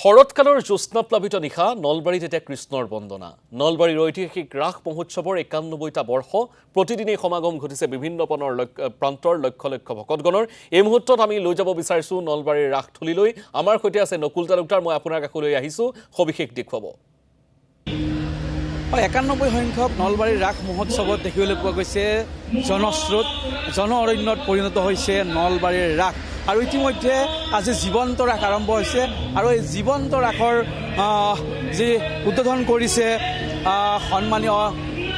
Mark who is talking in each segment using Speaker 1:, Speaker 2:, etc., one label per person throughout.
Speaker 1: শৰৎকালৰ জ্যোৎস্নাপ্লাবিত নিশা নলবাৰীত এতিয়া কৃষ্ণৰ বন্দনা। নলবাৰীৰ ঐতিহাসিক ৰাস মহোৎসৱৰ ৯১টা বৰ্ষ প্ৰতিদিনেই সমাগম ঘটিছে বিভিন্ন প্ৰান্তৰ লক্ষ লক্ষ ভকতগণৰ। এই মুহূৰ্তত আমি লৈ যাব বিচাৰিছোঁ নলবাৰীৰ ৰাসথলীলৈ। আমাৰ সৈতে আছে নকুল তালুকদাৰ। মই আপোনাৰ কাষলৈ আহিছোঁ, সবিশেষ দেখুৱাব।
Speaker 2: ৯১ সংখ্যক নলবাৰীৰ ৰাস মহোৎসৱত দেখিবলৈ পোৱা গৈছে জনস্ৰোত, জন অৰণ্যত পৰিণত হৈছে নলবাৰীৰ ৰাস। আৰু ইতিমধ্যে আজি জীৱন্ত ৰাস আৰম্ভ হৈছে আৰু এই জীৱন্ত ৰাসৰ যি উদ্বোধন কৰিছে সন্মানীয়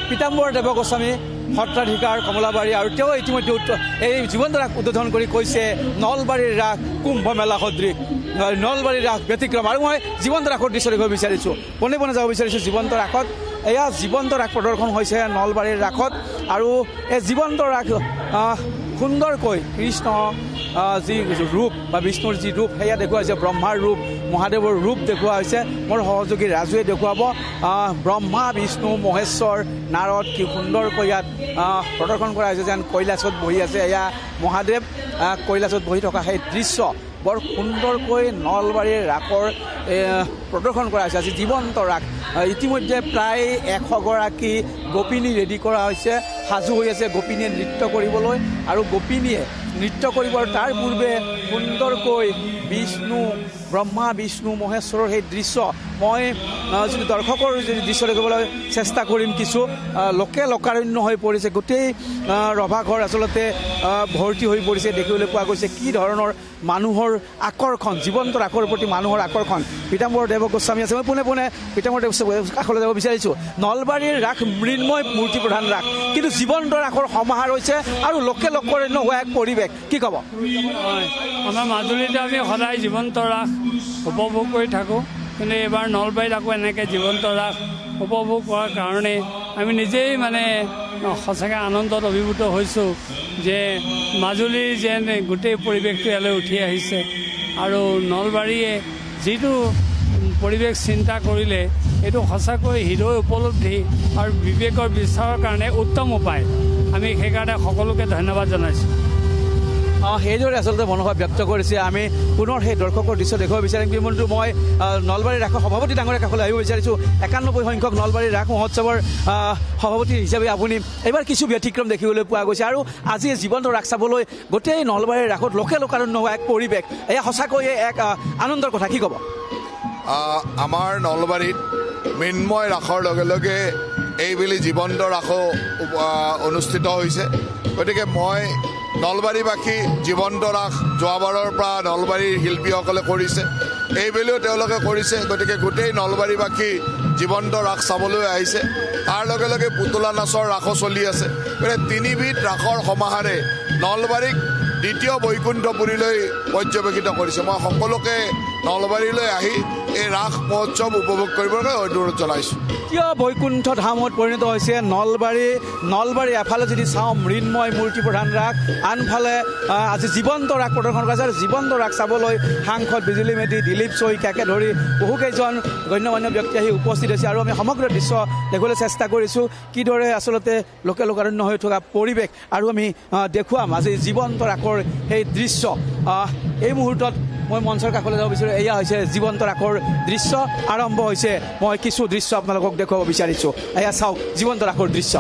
Speaker 2: পীতাম্বৰ দেৱ গোস্বামী সত্ৰাধিকাৰ কমলাবাৰী, আৰু তেওঁ ইতিমধ্যে এই জীৱন্ত ৰাস উদ্বোধন কৰি কৈছে নলবাৰীৰ ৰাস কুম্ভ মেলা সদৃশ, নলবাৰীৰ ৰাস ব্যতিক্ৰম। আৰু মই জীৱন্ত ৰাসৰ দৃশ্য দেখিব বিচাৰিছোঁ, পোনে পোনে যাব বিচাৰিছোঁ জীৱন্ত ৰাসত। এয়া জীৱন্ত ৰাস প্ৰদৰ্শন হৈছে নলবাৰীৰ ৰাসত। আৰু এই জীৱন্ত ৰাস সুন্দৰকৈ কৃষ্ণ যি ৰূপ বা বিষ্ণুৰ যি ৰূপ সেয়া দেখুওৱা হৈছে, ব্ৰহ্মাৰ ৰূপ, মহাদেৱৰ ৰূপ দেখুওৱা হৈছে। মোৰ সহযোগী ৰাজুৱে দেখুৱাব ব্ৰহ্মা, বিষ্ণু, মহেশ্বৰ, নাৰদ, কি সুন্দৰকৈ ইয়াত প্ৰদৰ্শন কৰা হৈছে, যেন কৈলাশত বহি আছে এয়া মহাদেৱ, কৈলাশত বহি থকা সেই দৃশ্য বৰ সুন্দৰকৈ নলবাৰীৰ ৰাসৰ প্ৰদৰ্শন কৰা হৈছে। আজি জীৱন্ত ৰাস ইতিমধ্যে প্ৰায় ১০০গৰাকী গোপিনী ৰেডি কৰা হৈছে, সাজু হৈ আছে গোপিনীয়ে নৃত্য কৰিবলৈ। আৰু গোপিনীয়ে নৃত্য কৰিব, তাৰ পূৰ্বে সুন্দৰকৈ বিষ্ণু, ব্ৰহ্মা, বিষ্ণু, মহেশ্বৰৰ সেই দৃশ্য মই যদি দৰ্শকৰ যদি দৃশ্য দেখিবলৈ চেষ্টা কৰিম। কিছু লোকাৰণ্য হৈ পৰিছে, গোটেই ৰভাঘৰ আচলতে ভৰ্তি হৈ পৰিছে। দেখিবলৈ পোৱা গৈছে কি ধৰণৰ মানুহৰ আকৰ্ষণ, জীৱন্ত ৰাসৰ প্ৰতি মানুহৰ আকৰ্ষণ। পীতাম্বৰ দেৱ গোস্বামী আছে, মই পোনে পোনে পীতাম্বৰ দেৱ কাষলৈ যাব বিচাৰিছোঁ। নলবাৰীৰ ৰাস মৃন্ময় মূৰ্তি প্ৰধান ৰাস, কিন্তু জীৱন্ত ৰাসৰ সমাহাৰ হৈছে আৰু লোকাৰণ্য হোৱা এক পৰিৱেশ। কি ক'ব?
Speaker 3: হয়, আমাৰ মাজুলীতে আমি সদায় জীৱন্ত ৰাস উপভোগ কৰি থাকোঁ, কিন্তু এইবাৰ নলবাৰীত আকৌ এনেকৈ জীৱন্ত ৰাস উপভোগ কৰাৰ কাৰণে আমি নিজেই সঁচাকৈ আনন্দত অভিভূত হৈছোঁ যে মাজুলীৰ যেন গোটেই পৰিৱেশটো ইয়ালৈ উঠি আহিছে। আৰু নলবাৰীয়ে যিটো পৰিৱেশ চিন্তা কৰিলে এইটো সঁচাকৈ হৃদয় উপলব্ধি আৰু বিবেকৰ বিচাৰৰ কাৰণে উত্তম উপায়। আমি সেইকাৰণে সকলোকে ধন্যবাদ জনাইছোঁ।
Speaker 2: সেইদৰে আচলতে মনোভাৱ ব্যক্ত কৰিছে। আমি পুনৰ সেই দৰ্শকৰ দৃশ্য দেখুৱাব বিচাৰিম, কিন্তু মই নলবাৰীৰ ৰাসৰ সভাপতি ডাঙৰীয়া কাষলৈ আহিব বিচাৰিছোঁ। ৯১ সংখ্যক নলবাৰীৰ ৰাস মহোৎসৱৰ সভাপতি হিচাপে আপুনি এইবাৰ কিছু ব্যতিক্ৰম দেখিবলৈ পোৱা গৈছে। আৰু আজি জীৱন্ত ৰাস চাবলৈ গোটেই নলবাৰীৰ ৰাসত লোকাৰণ্য হোৱা এক পৰিৱেশ, এয়া সঁচাকৈয়ে এক আনন্দৰ কথা। কি ক'ব?
Speaker 4: আমাৰ নলবাৰীত মৃন্ময় ৰাসৰ লগে লগে এইবেলি জীৱন্ত ৰাসো অনুষ্ঠিত হৈছে। গতিকে মই নলবাৰীবাসী জীৱন্ত ৰাস যোৱাবাৰৰ পৰা নলবাৰীৰ শিল্পীসকলে কৰিছে, এইবেলিও তেওঁলোকে কৰিছে। গতিকে গোটেই নলবাৰীবাসী জীৱন্ত ৰাস চাবলৈ আহিছে। তাৰ লগে লগে পুতলা নাচৰ ৰাসো চলি আছে। গতিকে তিনিবিধ ৰাসৰ সমাহাৰে নলবাৰীক দ্বিতীয় বৈকুণ্ঠপুৰীলৈ পৰ্যবেক্ষিত কৰিছে। মই সকলোকে নলবাৰীলৈ আহি এই ৰাস মহোৎসৱ উপভোগ কৰিবলৈ অনুৰোধ জনাইছোঁ।
Speaker 2: দ্বিতীয় বৈকুণ্ঠ ধামত পৰিণত হৈছে নলবাৰী। এফালে যদি চাওঁ মৃন্ময় মূৰ্তি প্ৰধান ৰাস, আনফালে আজি জীৱন্ত ৰাস প্ৰদৰ্শন কৰা হৈছে। আৰু জীৱন্ত ৰাস চাবলৈ সাংসদ বিজুলী মেধি, দিলীপ শইকীয়াকে ধৰি বহুকেইজন গণ্যমান্য ব্যক্তি আহি উপস্থিত হৈছে। আৰু আমি সমগ্ৰ দৃশ্য দেখিবলৈ চেষ্টা কৰিছোঁ কিদৰে আচলতে লোকাৰণ্য হৈ থকা পৰিৱেশ, আৰু আমি দেখুৱাম আজি জীৱন্ত ৰাসৰ সেই দৃশ্য। এই মুহূৰ্তত মই মঞ্চৰ কাষলৈ যাব বিচাৰোঁ। এয়া হৈছে জীৱন্ত ৰাসৰ দৃশ্য আৰম্ভ হৈছে। মই কিছু দৃশ্য আপোনালোকক দেখুৱাব বিচাৰিছোঁ। এয়া চাওক জীৱন্ত ৰাসৰ দৃশ্য।